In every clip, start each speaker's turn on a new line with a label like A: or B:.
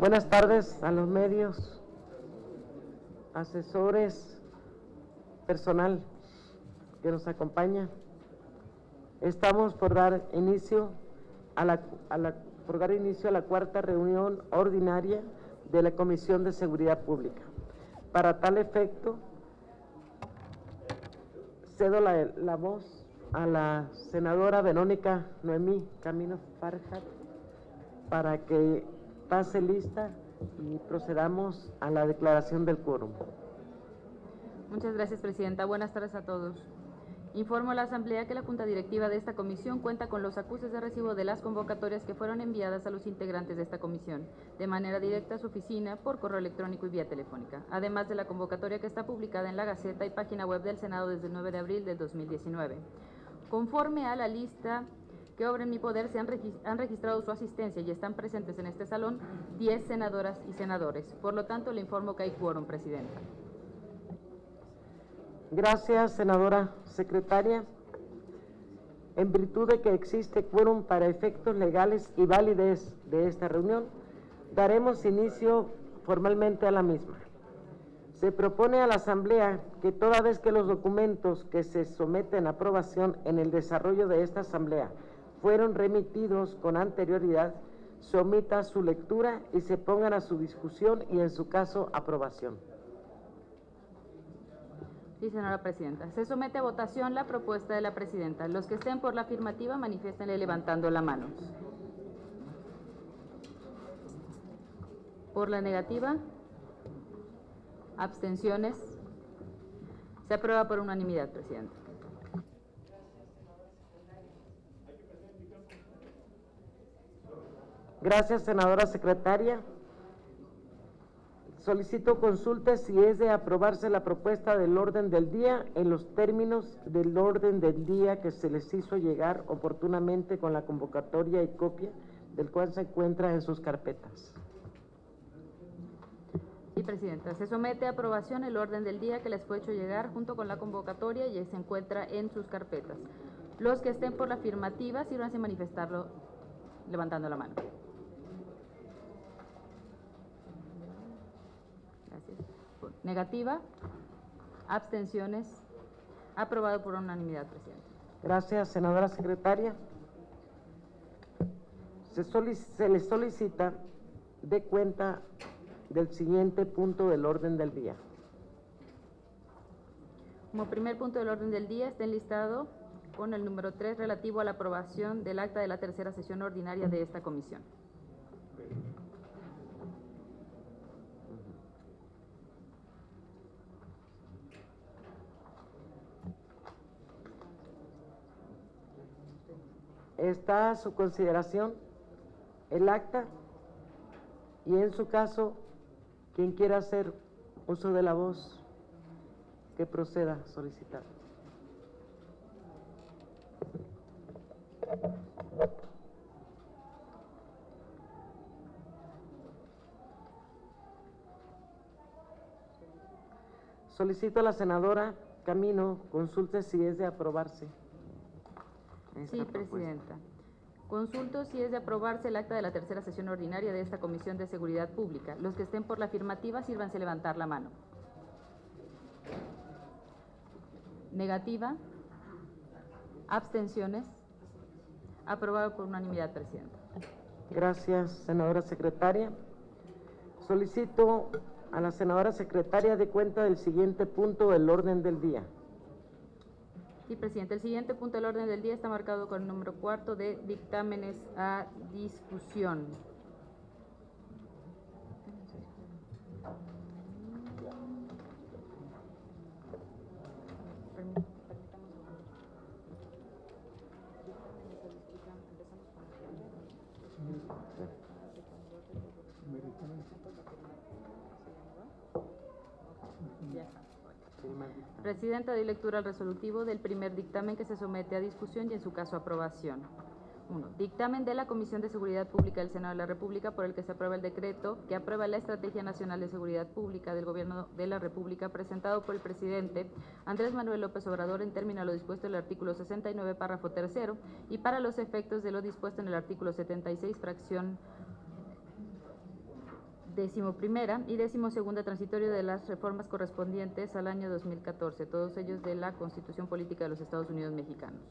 A: Buenas tardes a los medios, asesores, personal que nos acompaña. Estamos por dar inicio a la cuarta reunión ordinaria de la Comisión de Seguridad Pública. Para tal efecto, cedo la voz a la senadora Verónica Noemí Camino Farjat para que pase lista y procedamos a la declaración del quórum.
B: Muchas gracias, Presidenta. Buenas tardes a todos. Informo a la Asamblea que la Junta Directiva de esta comisión cuenta con los acuses de recibo de las convocatorias que fueron enviadas a los integrantes de esta comisión, de manera directa a su oficina, por correo electrónico y vía telefónica, además de la convocatoria que está publicada en la Gaceta y página web del Senado desde el 9 de abril del 2019. Conforme a la lista que obra en mi poder, han registrado su asistencia y están presentes en este salón 10 senadoras y senadores. Por lo tanto, le informo que hay quórum, Presidenta.
A: Gracias, senadora secretaria. En virtud de que existe quórum para efectos legales y validez de esta reunión, daremos inicio formalmente a la misma. Se propone a la Asamblea que toda vez que los documentos que se someten a aprobación en el desarrollo de esta Asamblea fueron remitidos con anterioridad, se omita su lectura y se pongan a su discusión y, en su caso, aprobación.
B: Sí, señora Presidenta. Se somete a votación la propuesta de la Presidenta. Los que estén por la afirmativa, manifiéstenle levantando la mano. Por la negativa, abstenciones. Se aprueba por unanimidad, Presidenta.
A: Gracias, senadora secretaria. Solicito consulte si es de aprobarse la propuesta del orden del día en los términos del orden del día que se les hizo llegar oportunamente con la convocatoria y copia del cual se encuentra en sus carpetas.
B: Sí, Presidenta. Se somete a aprobación el orden del día que les fue hecho llegar junto con la convocatoria y se encuentra en sus carpetas. Los que estén por la afirmativa, sírvanse a manifestarlo levantando la mano. Gracias. Negativa, abstenciones, aprobado por unanimidad, Presidente.
A: Gracias, senadora secretaria. Se le solicita de cuenta del siguiente punto del orden del día.
B: Como primer punto del orden del día está enlistado con el número 3 relativo a la aprobación del acta de la tercera sesión ordinaria de esta comisión.
A: Está a su consideración el acta y, en su caso, quien quiera hacer uso de la voz, que proceda a solicitar. Solicito a la senadora Camino consulte si es de aprobarse.
B: Sí, Presidenta. Consulto si es de aprobarse el acta de la tercera sesión ordinaria de esta Comisión de Seguridad Pública. Los que estén por la afirmativa, sírvanse a levantar la mano. Negativa, abstenciones, aprobado por unanimidad, Presidenta.
A: Gracias, senadora secretaria. Solicito a la senadora secretaria de cuenta del siguiente punto del orden del día.
B: Sí, Presidente. El siguiente punto del orden del día está marcado con el número 4 de dictámenes a discusión. Presidenta, doy lectura al resolutivo del primer dictamen que se somete a discusión y, en su caso, aprobación. 1. Dictamen de la Comisión de Seguridad Pública del Senado de la República por el que se aprueba el decreto que aprueba la Estrategia Nacional de Seguridad Pública del Gobierno de la República, presentado por el presidente Andrés Manuel López Obrador, en términos a lo dispuesto en el artículo 69, párrafo tercero, y para los efectos de lo dispuesto en el artículo 76, fracción 11ª y 12ª transitorio de las reformas correspondientes al año 2014, todos ellos de la Constitución Política de los Estados Unidos Mexicanos.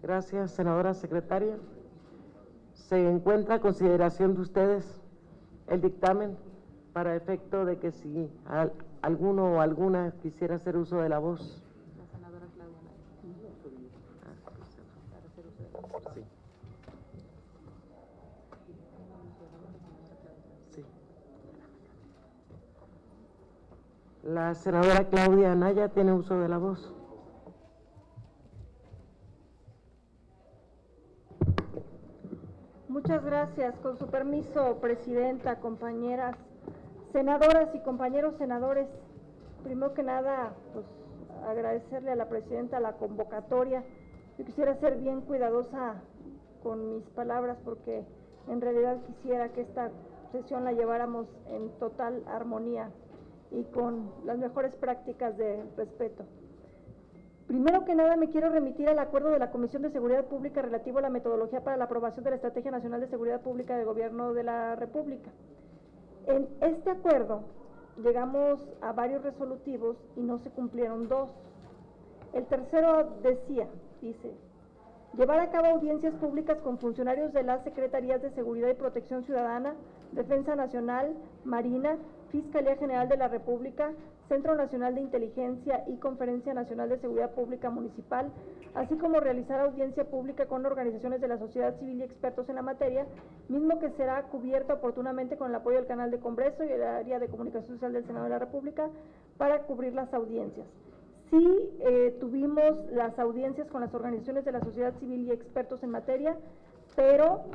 A: Gracias, senadora secretaria. Se encuentra a consideración de ustedes el dictamen para efecto de que si alguno o alguna quisiera hacer uso de la voz.
B: La senadora Claudia
A: Sí. Sí. La senadora Claudia Anaya tiene uso de la voz.
C: Muchas gracias. Con su permiso, presidenta, compañeras senadoras y compañeros senadores, primero que nada, pues agradecerle a la presidenta la convocatoria. Yo quisiera ser bien cuidadosa con mis palabras porque en realidad quisiera que esta sesión la lleváramos en total armonía y con las mejores prácticas de respeto. Primero que nada, me quiero remitir al acuerdo de la Comisión de Seguridad Pública relativo a la metodología para la aprobación de la Estrategia Nacional de Seguridad Pública del Gobierno de la República. En este acuerdo llegamos a varios resolutivos y no se cumplieron dos. El tercero dice, llevar a cabo audiencias públicas con funcionarios de las Secretarías de Seguridad y Protección Ciudadana, Defensa Nacional, Marina, Fiscalía General de la República, Centro Nacional de Inteligencia y Conferencia Nacional de Seguridad Pública Municipal, así como realizar audiencia pública con organizaciones de la sociedad civil y expertos en la materia, mismo que será cubierto oportunamente con el apoyo del canal de Congreso y el área de comunicación social del Senado de la República para cubrir las audiencias. Sí, tuvimos las audiencias con las organizaciones de la sociedad civil y expertos en materia, pero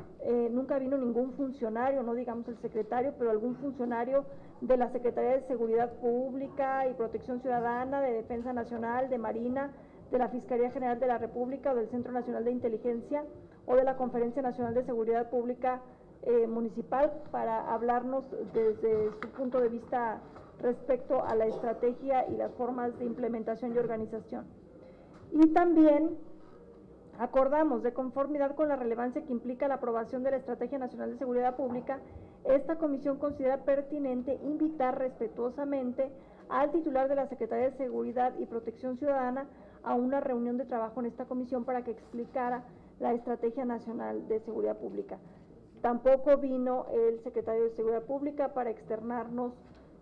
C: nunca vino ningún funcionario, no digamos el secretario, pero algún funcionario de la Secretaría de Seguridad Pública y Protección Ciudadana, de Defensa Nacional, de Marina, de la Fiscalía General de la República o del Centro Nacional de Inteligencia o de la Conferencia Nacional de Seguridad Pública Municipal para hablarnos desde su punto de vista respecto a la estrategia y las formas de implementación y organización. Y también acordamos, de conformidad con la relevancia que implica la aprobación de la Estrategia Nacional de Seguridad Pública, esta comisión considera pertinente invitar respetuosamente al titular de la Secretaría de Seguridad y Protección Ciudadana a una reunión de trabajo en esta comisión para que explicara la Estrategia Nacional de Seguridad Pública. Tampoco vino el secretario de Seguridad Pública para externarnos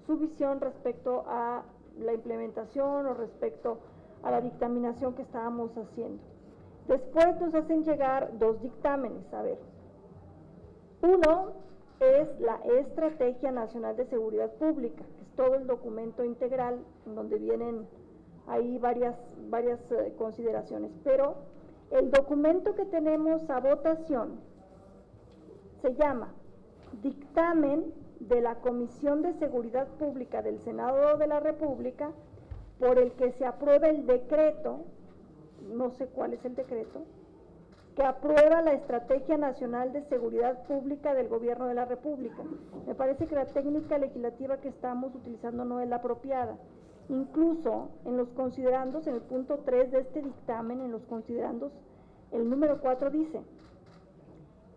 C: su visión respecto a la implementación o respecto a la dictaminación que estábamos haciendo. Después nos hacen llegar dos dictámenes, a ver. Uno es la Estrategia Nacional de Seguridad Pública, que es todo el documento integral en donde vienen ahí varias consideraciones, pero el documento que tenemos a votación se llama Dictamen de la Comisión de Seguridad Pública del Senado de la República, por el que se aprueba el decreto, no sé cuál es el decreto, que aprueba la Estrategia Nacional de Seguridad Pública del Gobierno de la República. Me parece que la técnica legislativa que estamos utilizando no es la apropiada. Incluso en los considerandos, en el punto 3 de este dictamen, en los considerandos, el número 4 dice: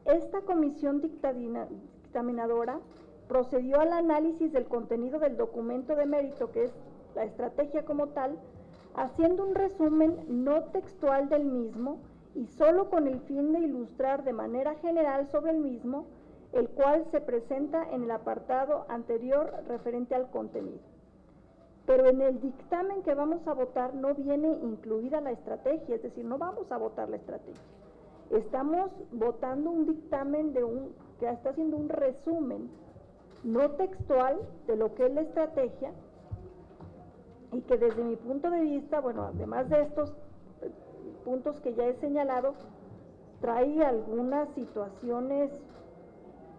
C: esta comisión dictaminadora procedió al análisis del contenido del documento de mérito, que es la estrategia como tal, haciendo un resumen no textual del mismo y solo con el fin de ilustrar de manera general sobre el mismo, el cual se presenta en el apartado anterior referente al contenido. Pero en el dictamen que vamos a votar no viene incluida la estrategia, es decir, no vamos a votar la estrategia. Estamos votando un dictamen que está haciendo un resumen no textual de lo que es la estrategia y que desde mi punto de vista, bueno, además de estos puntos que ya he señalado, trae algunas situaciones,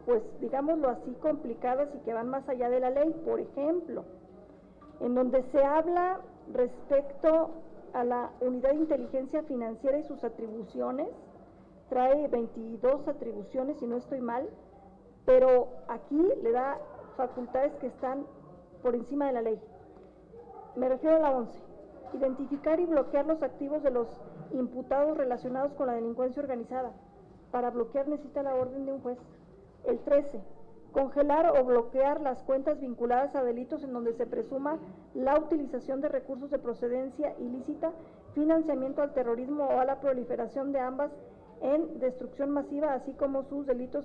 C: pues digámoslo así, complicadas y que van más allá de la ley. Por ejemplo, en donde se habla respecto a la Unidad de Inteligencia Financiera y sus atribuciones, trae 22 atribuciones, si no estoy mal, pero aquí le da facultades que están por encima de la ley. Me refiero a la 11. identificar y bloquear los activos de los imputados relacionados con la delincuencia organizada. Para bloquear necesita la orden de un juez. El 13, congelar o bloquear las cuentas vinculadas a delitos en donde se presuma la utilización de recursos de procedencia ilícita, financiamiento al terrorismo o a la proliferación de ambas en destrucción masiva, así como sus delitos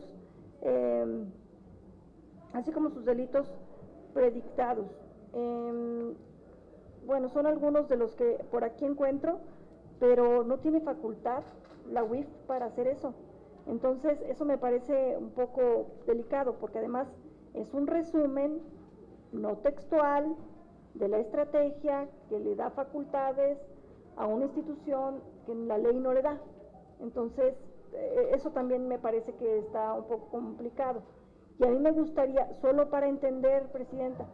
C: predictados. Bueno, son algunos de los que por aquí encuentro, pero no tiene facultad la UIF para hacer eso. Entonces, eso me parece un poco delicado, porque además es un resumen no textual de la estrategia que le da facultades a una institución que la ley no le da. Entonces, eso también me parece que está un poco complicado. Y a mí me gustaría, solo para entender, Presidenta,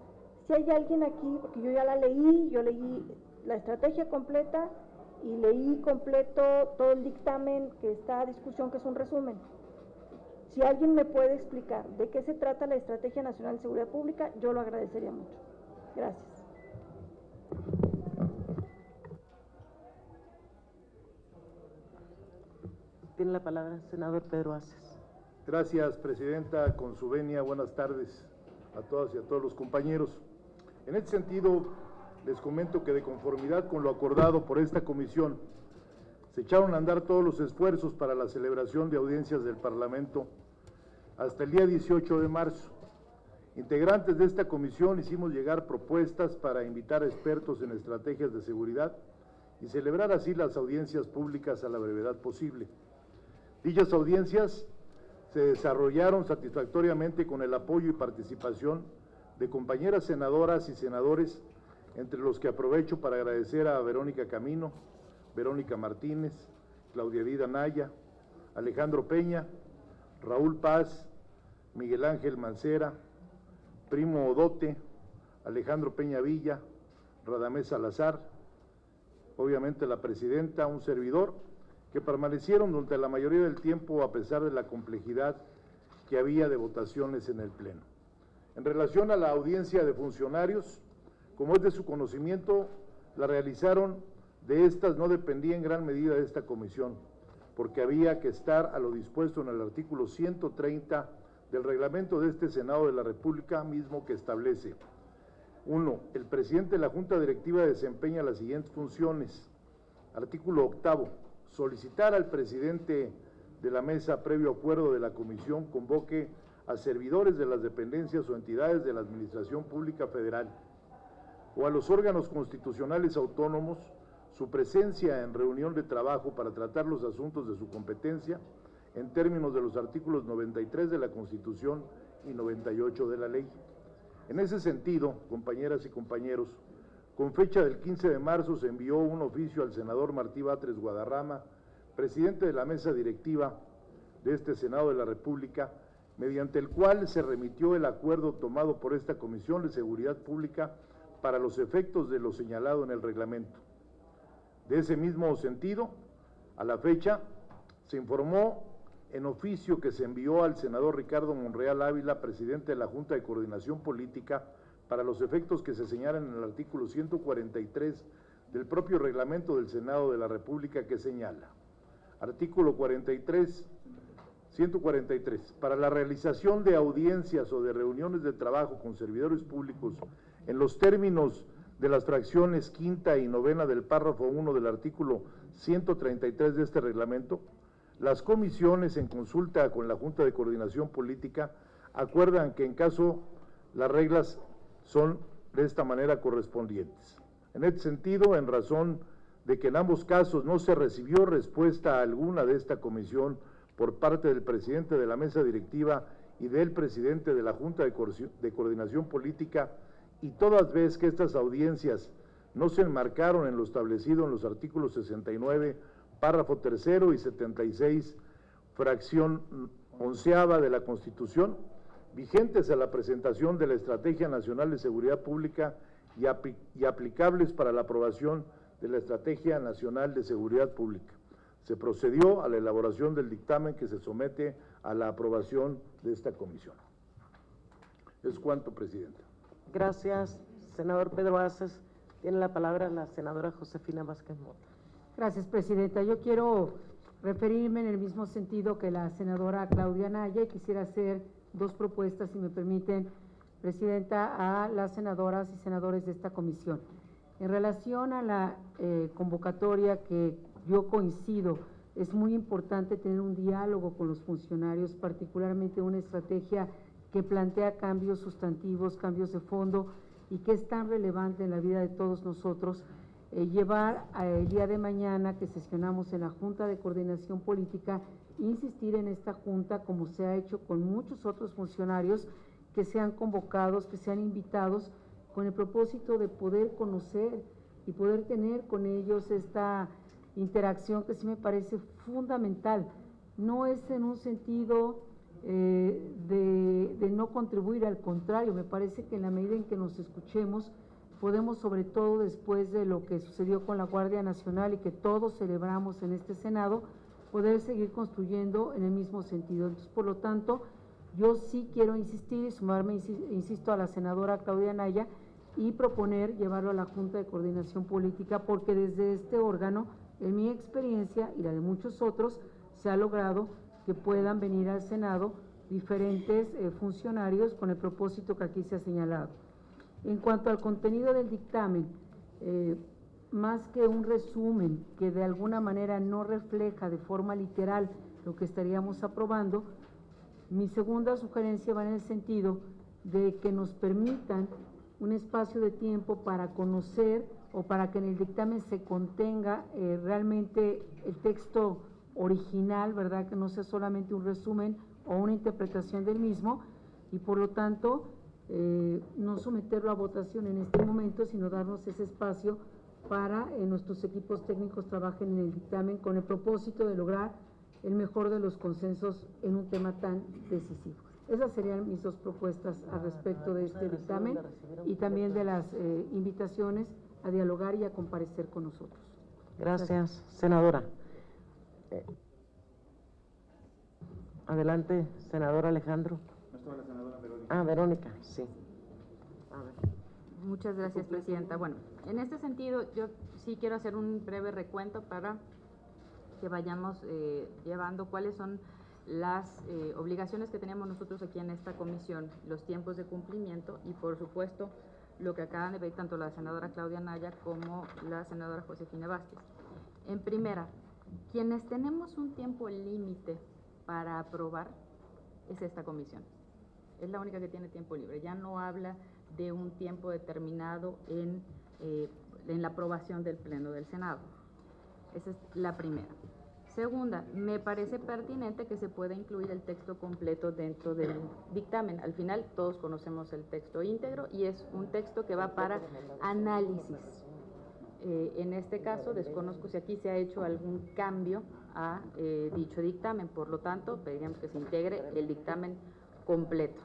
C: si hay alguien aquí, porque yo ya la leí, yo leí la estrategia completa y leí completo todo el dictamen que está a discusión, que es un resumen. Si alguien me puede explicar de qué se trata la Estrategia Nacional de Seguridad Pública, yo lo agradecería mucho. Gracias.
A: Tiene la palabra el senador Pedro Aces.
D: Gracias, Presidenta. Con su venia, buenas tardes a todas y a todos los compañeros. En este sentido, les comento que de conformidad con lo acordado por esta comisión, se echaron a andar todos los esfuerzos para la celebración de audiencias del Parlamento hasta el día 18 de marzo. Integrantes de esta comisión hicimos llegar propuestas para invitar a expertos en estrategias de seguridad y celebrar así las audiencias públicas a la brevedad posible. Dichas audiencias se desarrollaron satisfactoriamente con el apoyo y participación de compañeras senadoras y senadores, entre los que aprovecho para agradecer a Verónica Camino, Verónica Martínez, Claudia Vida Naya, Alejandro Peña, Raúl Paz, Miguel Ángel Mancera, Primo Odote, Alejandro Peña Villa, Radamés Salazar, obviamente la presidenta, un servidor, que permanecieron durante la mayoría del tiempo a pesar de la complejidad que había de votaciones en el Pleno. En relación a la audiencia de funcionarios, como es de su conocimiento, la realizaron de estas, no dependía en gran medida de esta comisión, porque había que estar a lo dispuesto en el artículo 130 del reglamento de este Senado de la República, mismo que establece: 1. El presidente de la Junta Directiva desempeña las siguientes funciones. Artículo 8. Solicitar al presidente de la mesa, previo acuerdo de la comisión, convoque a servidores de las dependencias o entidades de la Administración Pública Federal o a los órganos constitucionales autónomos su presencia en reunión de trabajo para tratar los asuntos de su competencia en términos de los artículos 93 de la Constitución y 98 de la ley. En ese sentido, compañeras y compañeros, con fecha del 15 de marzo se envió un oficio al senador Martí Batres Guadarrama, presidente de la mesa directiva de este Senado de la República, mediante el cual se remitió el acuerdo tomado por esta Comisión de Seguridad Pública para los efectos de lo señalado en el reglamento. De ese mismo sentido, a la fecha, se informó en oficio que se envió al senador Ricardo Monreal Ávila, presidente de la Junta de Coordinación Política, para los efectos que se señalan en el artículo 143 del propio reglamento del Senado de la República, que señala: artículo 143, para la realización de audiencias o de reuniones de trabajo con servidores públicos en los términos de las fracciones quinta y novena del párrafo 1 del artículo 133 de este reglamento, las comisiones, en consulta con la Junta de Coordinación Política, acuerdan que en caso las reglas son de esta manera correspondientes. En este sentido, en razón de que en ambos casos no se recibió respuesta alguna de esta comisión por parte del presidente de la mesa directiva y del presidente de la Junta de Coordinación Política, y todas veces que estas audiencias no se enmarcaron en lo establecido en los artículos 69, párrafo tercero y 76, fracción onceava de la Constitución, vigentes a la presentación de la Estrategia Nacional de Seguridad Pública y aplicables para la aprobación de la Estrategia Nacional de Seguridad Pública. Se procedió a la elaboración del dictamen que se somete a la aprobación de esta comisión. Es cuanto, Presidenta.
A: Gracias, senador Pedro Aces. Tiene la palabra la senadora Josefina Vázquez Mota.
E: Gracias, presidenta. Yo quiero referirme en el mismo sentido que la senadora Claudia Anaya y quisiera hacer dos propuestas, si me permiten, presidenta, a las senadoras y senadores de esta comisión. En relación a la convocatoria, que yo coincido, es muy importante tener un diálogo con los funcionarios, particularmente una estrategia que plantea cambios sustantivos, cambios de fondo, y que es tan relevante en la vida de todos nosotros, llevar el día de mañana que sesionamos en la Junta de Coordinación Política, insistir en esta Junta, como se ha hecho con muchos otros funcionarios, que sean convocados, que sean invitados, con el propósito de poder conocer y poder tener con ellos esta interacción que sí me parece fundamental. No es en un sentido de no contribuir, al contrario, me parece que en la medida en que nos escuchemos, podemos, sobre todo después de lo que sucedió con la Guardia Nacional y que todos celebramos en este Senado, poder seguir construyendo en el mismo sentido. Entonces, por lo tanto, yo sí quiero insistir y sumarme, insisto, a la senadora Claudia Anaya y proponer llevarlo a la Junta de Coordinación Política, porque desde este órgano, en mi experiencia y la de muchos otros, se ha logrado que puedan venir al Senado diferentes funcionarios con el propósito que aquí se ha señalado. En cuanto al contenido del dictamen, más que un resumen que de alguna manera no refleja de forma literal lo que estaríamos aprobando, mi segunda sugerencia va en el sentido de que nos permitan un espacio de tiempo para conocer o para que en el dictamen se contenga realmente el texto original, ¿verdad? Que no sea solamente un resumen o una interpretación del mismo, y por lo tanto no someterlo a votación en este momento, sino darnos ese espacio para nuestros equipos técnicos trabajen en el dictamen con el propósito de lograr el mejor de los consensos en un tema tan decisivo. Esas serían mis dos propuestas al respecto de este dictamen y también de las invitaciones a dialogar y a comparecer con nosotros.
A: Gracias, senadora. Adelante, senador Alejandro.
F: No estaba la senadora Verónica.
A: Ah, Verónica, sí. A ver.
B: Muchas gracias, presidenta. Bueno, en este sentido, yo sí quiero hacer un breve recuento para que vayamos llevando cuáles son las obligaciones que tenemos nosotros aquí en esta comisión, los tiempos de cumplimiento y, por supuesto, lo que acaban de ver tanto la senadora Claudia Anaya como la senadora Josefina Vázquez. En primera, quienes tenemos un tiempo límite para aprobar es esta comisión. Es la única que tiene tiempo libre. Ya no habla de un tiempo determinado en la aprobación del Pleno del Senado. Esa es la primera. Segunda, me parece pertinente que se pueda incluir el texto completo dentro del dictamen. Al final todos conocemos el texto íntegro y es un texto que va para análisis. En este caso desconozco si aquí se ha hecho algún cambio a dicho dictamen, por lo tanto pediríamos que se integre el dictamen completo.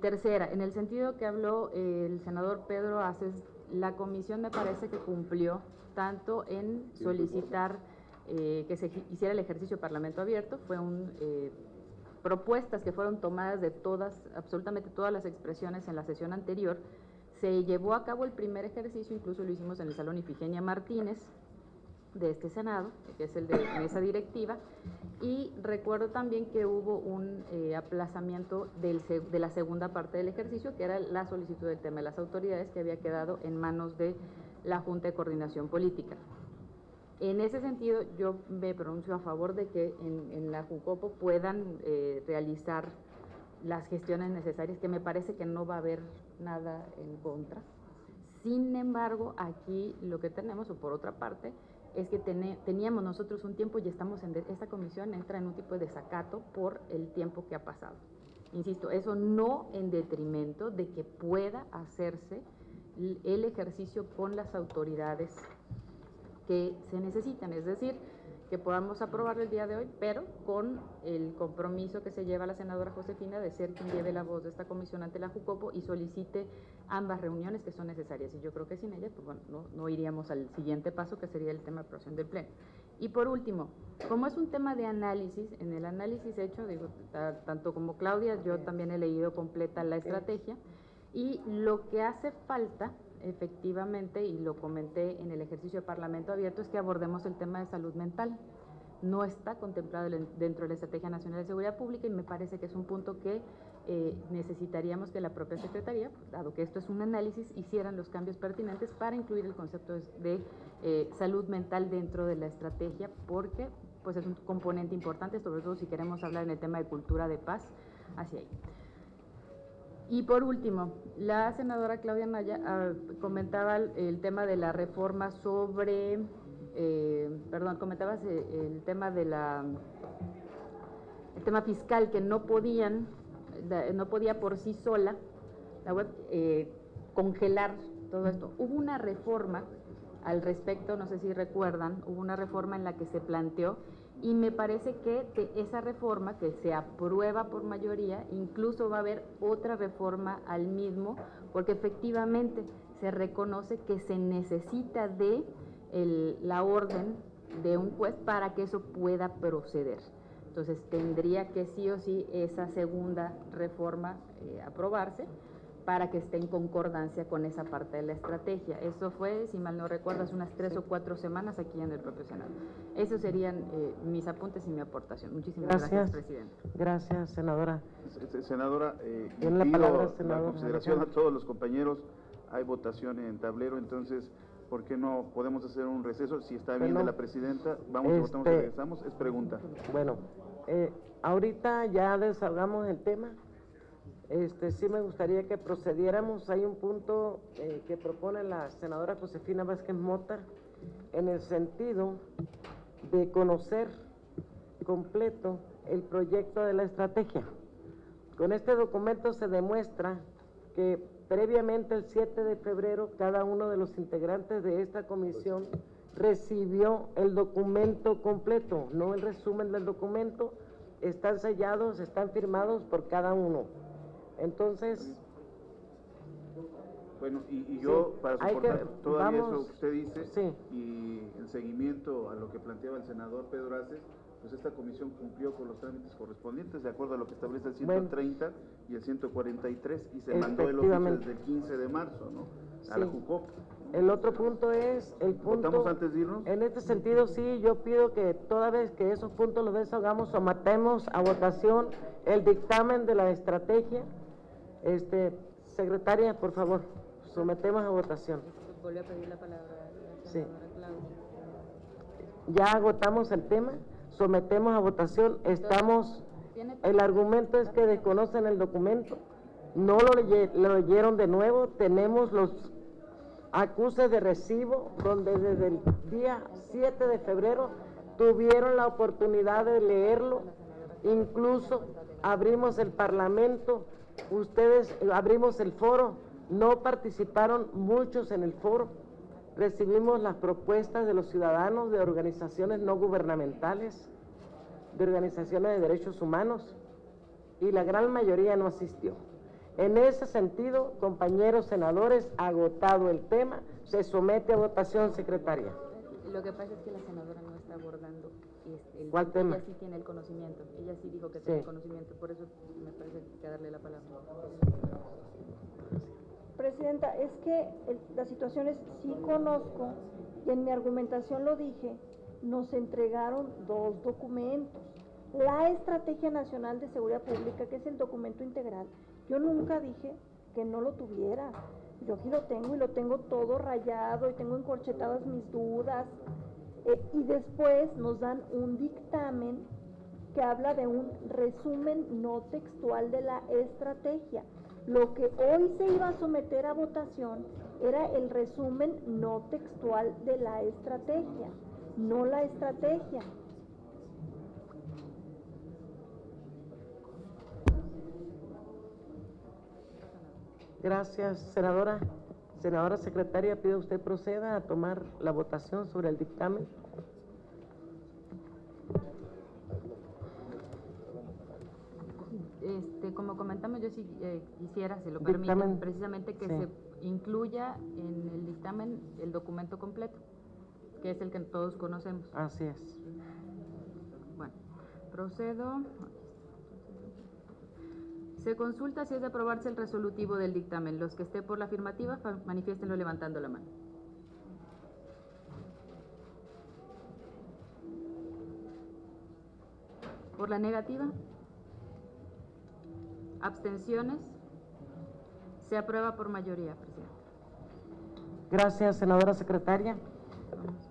B: Tercera, en el sentido que habló el senador Pedro Aces, la comisión me parece que cumplió tanto en solicitar que se hiciera el ejercicio de Parlamento abierto, fue propuestas que fueron tomadas de absolutamente todas las expresiones en la sesión anterior. Se llevó a cabo el primer ejercicio, incluso lo hicimos en el Salón Ifigenia Martínez de este Senado, que es el de mesa directiva, y recuerdo también que hubo un aplazamiento de la segunda parte del ejercicio, que era la solicitud del tema de las autoridades, que había quedado en manos de la Junta de Coordinación Política. En ese sentido, yo me pronuncio a favor de que en la JUCOPO puedan realizar las gestiones necesarias, que me parece que no va a haber nada en contra. Sin embargo, aquí lo que tenemos, o por otra parte, es que teníamos nosotros un tiempo y esta comisión entra en un tipo de desacato por el tiempo que ha pasado. Insisto, eso no en detrimento de que pueda hacerse el ejercicio con las autoridades que se necesitan, es decir, que podamos aprobarlo el día de hoy, pero con el compromiso que se lleva la senadora Josefina de ser quien lleve la voz de esta comisión ante la JUCOPO y solicite ambas reuniones que son necesarias. Y yo creo que sin ellas, pues bueno, no iríamos al siguiente paso, que sería el tema de aprobación del Pleno. Y por último, como es un tema de análisis, en el análisis hecho, tanto como Claudia, yo también he leído completa la estrategia, y lo que hace falta efectivamente, y lo comenté en el ejercicio de Parlamento Abierto, es que abordemos el tema de salud mental. No está contemplado dentro de la Estrategia Nacional de Seguridad Pública y me parece que es un punto que necesitaríamos que la propia Secretaría, dado que esto es un análisis, hicieran los cambios pertinentes para incluir el concepto de salud mental dentro de la estrategia, porque pues es un componente importante, sobre todo si queremos hablar en el tema de cultura de paz hacia ahí. Y por último, la senadora Claudia Naya comentaba el tema de la reforma sobre, comentabas el tema de el tema fiscal, que no podía por sí sola la web congelar todo esto. Hubo una reforma al respecto, no sé si recuerdan, hubo una reforma en la que se planteó, y me parece que esa reforma que se aprueba por mayoría, incluso va a haber otra reforma al mismo, porque efectivamente se reconoce que se necesita de la orden de un juez para que eso pueda proceder. Entonces tendría que sí o sí esa segunda reforma aprobarse para que esté en concordancia con esa parte de la estrategia. Eso fue, si mal no recuerdo, hace unas 3 o 4 semanas aquí en el propio Senado. Esos serían mis apuntes y mi aportación. Muchísimas gracias, presidente.
A: Gracias, senadora.
F: Senadora,
A: Tiene la palabra,
F: pido la consideración a todos los compañeros. Hay votación en tablero, entonces, ¿por qué no podemos hacer un receso? Si está bien de la presidenta, vamos y votamos y regresamos. Es pregunta.
A: Bueno, ahorita ya desahogamos el tema. Sí me gustaría que procediéramos. Hay un punto que propone la senadora Josefina Vázquez Mota en el sentido de conocer completo el proyecto de la estrategia. Con este documento se demuestra que previamente el 7 de febrero cada uno de los integrantes de esta comisión recibió el documento completo, no el resumen del documento. Están sellados, están firmados por cada uno. Entonces,
F: bueno, y yo, para soportar todavía eso que usted dice,
A: sí,
F: y en seguimiento a lo que planteaba el senador Pedro Aces, pues esta comisión cumplió con los trámites correspondientes, de acuerdo a lo que establece el 130 y el 143, y se mandó el oficio desde el 15 de marzo, ¿no? A la JUCOP.
A: El otro punto es el punto...
F: ¿Votamos antes de irnos?
A: En este sentido, sí, yo pido que toda vez que esos puntos los desahogamos, sometemos a votación el dictamen de la estrategia. Secretaria, por favor, sometemos a votación.
B: Volvió a pedir la palabra la
A: Sí.
B: senadora Claudia.
A: Ya agotamos el tema, sometemos a votación. El argumento es que desconocen el documento, no lo leyeron de nuevo. Tenemos los acuses de recibo, donde desde el día 7 de febrero tuvieron la oportunidad de leerlo. Incluso abrimos el Parlamento, ustedes abrimos el foro, no participaron muchos en el foro. Recibimos las propuestas de los ciudadanos, de organizaciones no gubernamentales, de organizaciones de derechos humanos, y la gran mayoría no asistió. En ese sentido, compañeros senadores, agotado el tema, se somete a votación, secretaria.
B: Lo que pasa es que la senadora no está abordando
A: ¿Cuál tema?
B: Ella sí tiene el conocimiento, ella sí dijo que tiene el conocimiento, por eso me parece que hay que darle la palabra.
C: Presidenta, es que la situación es, sí conozco, y en mi argumentación lo dije, nos entregaron 2 documentos. La Estrategia Nacional de Seguridad Pública, que es el documento integral, yo nunca dije que no lo tuviera. Yo aquí lo tengo, y lo tengo todo rayado, y tengo encorchetadas mis dudas. Y después nos dan un dictamen que habla de un resumen no textual de la estrategia. Lo que hoy se iba a someter a votación era el resumen no textual de la estrategia, no la estrategia.
A: Gracias, senadora. Senadora secretaria, pido usted proceda a tomar la votación sobre el dictamen.
B: Como comentamos, yo sí quisiera, si lo permiten, precisamente que se incluya en el dictamen el documento completo, que es el que todos conocemos.
A: Así es.
B: Bueno, procedo. Se consulta si es de aprobarse el resolutivo del dictamen. Los que estén por la afirmativa, manifiéstenlo levantando la mano. Por la negativa. Abstenciones. Se aprueba por mayoría, presidente.
A: Gracias, senadora secretaria.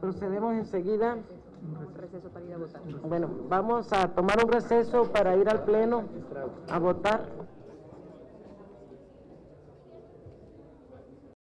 A: Procedemos enseguida.
B: Un receso para ir a votar.
A: Bueno, vamos a tomar un receso para ir al Pleno a votar.